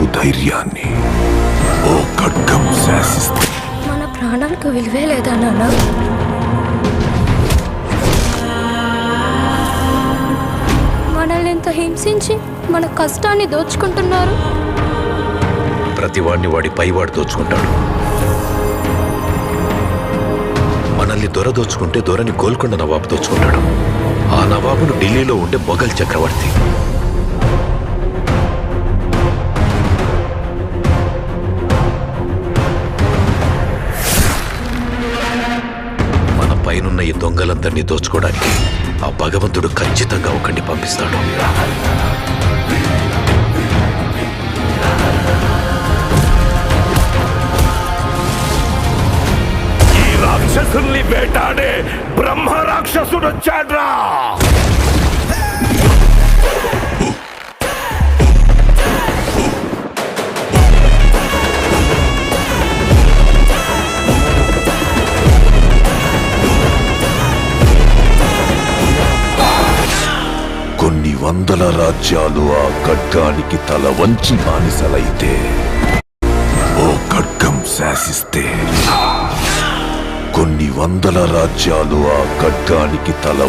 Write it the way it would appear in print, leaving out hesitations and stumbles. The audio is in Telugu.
హక్కు ధైర్యాన్ని ఓ ఖడ్గం శాసిస్తే. మన ప్రాణాలకు విలువే లేదా నాన్న? మనల్ని ఎంత హింసించి మన కష్టాన్ని దోచుకుంటున్నారు. ప్రతివాడిని వాడి పైవాడు దోచుకుంటాడు. మనల్ని దొర దోచుకుంటే దొరని గోల్కొండ నవాబు దోచుకుంటాడు. ఆ నవాబును ఢిల్లీలో ఉండే మొఘల్ చక్రవర్తి. మన పైనున్న ఈ దొంగలందరినీ దోచుకోవడానికి ఆ భగవంతుడు ఖచ్చితంగా ఒకరిని పంపిస్తాడు. రాక్షసుల్ని వేటాడే బ్రహ్మ రాక్షసుడు వచ్చాడ్రా. కొన్ని వందల రాజ్యాలు ఆ ఖడ్గానికి తల వంచి బానిసలైతే ఓ ఖడ్గం శాసిస్తే కొన్ని వందల రాజ్యాలు ఆ ఖడ్గానికి తల